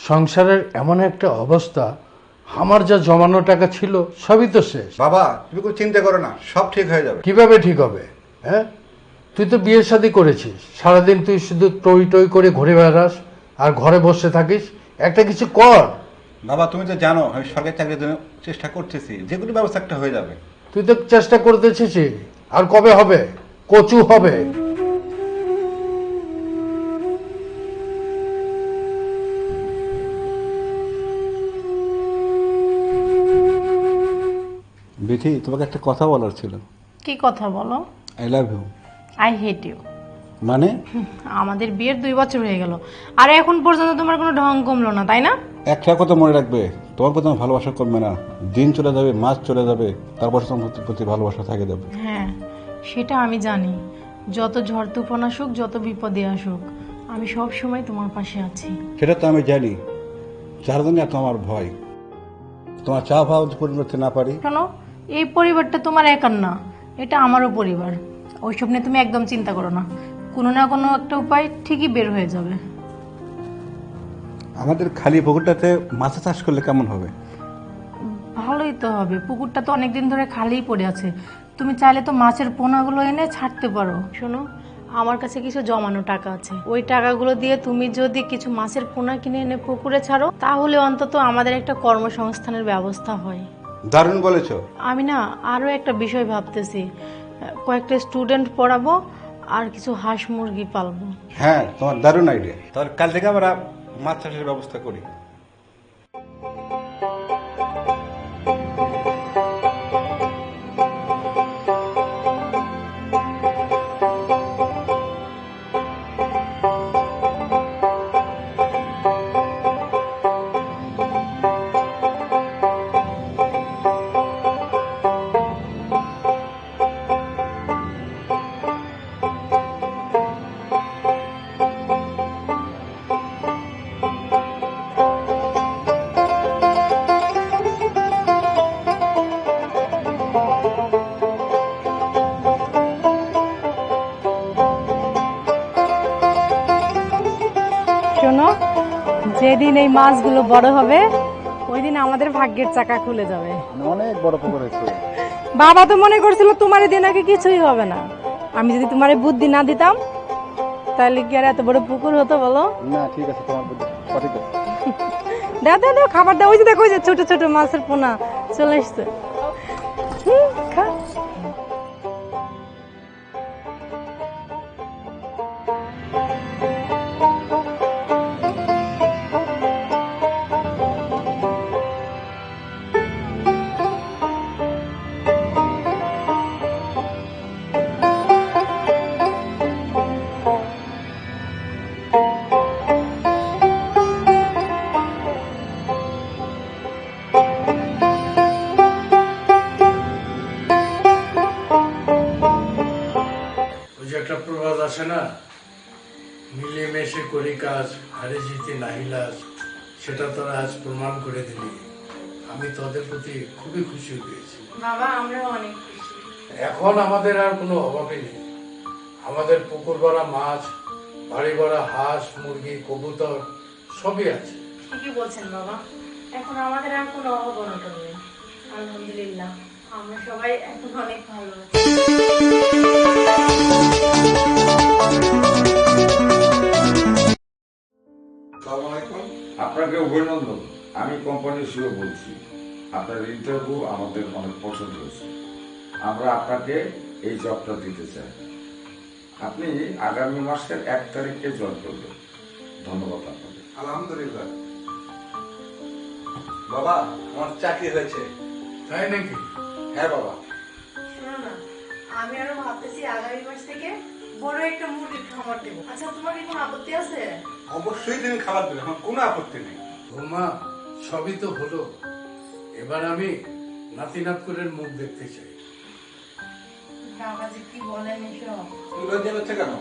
সংসারের এমন একটা অবস্থা, আমার যা জমানো টাকা ছিল সবই তো শেষ। বাবা তুমি কোনো চিন্তা করো না, সব ঠিক হয়ে যাবে। কিভাবে ঠিক হবে? হ্যাঁ, তুই তো বিয়ে শাদী করেছিস, সারাদিন তুই শুধু টই টই করে ঘুরে বেড়াস আর ঘরে বসে থাকিস। একটা কিছু কর। বাবা তুমি তো জানো আমি সরকারি চাকরির জন্য চেষ্টা করতেছি, যে কোনো ব্যবস্থা একটা হয়ে যাবে। তুই তো চেষ্টা করতেছিস, আর কবে হবে? কচু হবে। বিথি, তোমাকে একটা কথা বলার ছিল। কি কথা বলো? I love you. I hate you. মানে? আমাদের বিয়ের 2 বছর হয়ে গেল, আর এখন পর্যন্ত তোমার কোনো ঢং কমলো না, তাই না? একটা কথা মনে রাখবে, তোমার প্রতি আমার ভালোবাসা কমবে না। দিন চলে যাবে, মাস চলে যাবে, তারপর তোমার প্রতি ভালোবাসা থাকে যাবে। হ্যাঁ, সেটা আমি জানি। যত ঝড় তুফান আসুক, যত বিপদে আসুক, আমি সব সময় তোমার পাশে আছি। সেটা তো আমি জানি, যার জন্য এত আমার ভয়। তোমার চা ভাও পূরণ করতে না পারি। শোনো, এই পরিবারটা তোমার একার না, এটা আমারও পরিবার। ওইসব নিয়ে তুমি একদম চিন্তা করো না, কোনো না কোনো একটা উপায় ঠিকই বের হয়ে যাবে। আমাদের খালি পুকুরটাতে মাছ চাষ করলে কেমন হবে? ভালোই তো হবে, পুকুরটা তো অনেকদিন ধরে খালিই পড়ে আছে। তুমি চাইলে তো মাছের পোনাগুলো এনে ছাড়তে পারো। শোনো, আমার কাছে কিছু জমানো টাকা আছে, ওই টাকাগুলো দিয়ে তুমি যদি কিছু মাছের পোনা কিনে এনে পুকুরে ছাড়ো, তাহলে অন্তত আমাদের একটা কর্মসংস্থানের ব্যবস্থা হয়। দারুণ বলেছো। আমি না আরও একটা বিষয় ভাবতেছি, কয়েকটা স্টুডেন্ট পড়াবো আর কিছু হাঁস মুরগি পালবো। হ্যাঁ, তোমার দারুণ আইডিয়া। তাহলে কাল থেকে আমরা মাছ চাষের ব্যবস্থা করি। শোনো, যেদিন এই মাছগুলো বড় হবে, ওই দিন আমাদের ভাগ্যের চাকা খুলে যাবে। অনেক বড় পুকুর হয়েছে। বাবা তো মনে করছিল তোমার দিন আগে কিছুই হবে না। আমি যদি তোমার বুদ্ধি না দিতাম, তাহলে কি আর এত বড় পুকুর হতো বলো? না ঠিক আছে, তোমার বুদ্ধি সঠিক আছে। দাও দাও দাও, খাবার দাও। ওই যে দেখো, ওই যে ছোট ছোট মাছের পোনা চলে এসছে। খা। ওই যে একটা প্রবাদ আছে না, মিলেমিশে করি কাজ, হারে জিতে নাহিলাস। সেটা তোরা আজ প্রমাণ করে দিলি। আমি তোদের প্রতি খুবই খুশি হয়েছি। বাবা, আমরা অনেক খুশি। এখন আমাদের আর কোনো অভাবই নেই। আমাদের পুকুর ভরা মাছ, বাড়ি ভরা হাঁস মুরগি কবুতর সবই আছে। ঠিকই বলছেন বাবা, এখন আমাদের আর কোনো অভাব অনটন নেই। আলহামদুলিল্লাহ, আমরা সবাই এখন অনেক ভালো আছি। আপনাকে অভিনন্দন। আমি কোম্পানির সিও বলছি। আপনার ইন্টারভিউ আমাদের অনেক পছন্দ হয়েছে। আমরা আপনাকে এই জবটা দিতে চাই। আপনি আগামী মাসের 1 তারিখে জয়েন করবেন। ধন্যবাদ আপনাকে। আলহামদুলিল্লাহ। বাবা, আমার চাকরি হয়েছে। তাই নাকি? হ্যাঁ বাবা। শোনো না, আমি আরো ভাবতেছি আগামী মাস থেকে বড় একটা মুরগির খামার দেবো। আচ্ছা, তোমার কি কোনো আপত্তি আছে? অবশ্যই তুমি খাবার দেবে, আমার কোনো আপত্তি নেই। বৌমা, সবই তো হলো। এবার আমি নাতি নাতকুরের মুখ দেখতে চাই। বাবাজি কি বলেন এসব? তুমি লজ্জা পাচ্ছ কেন?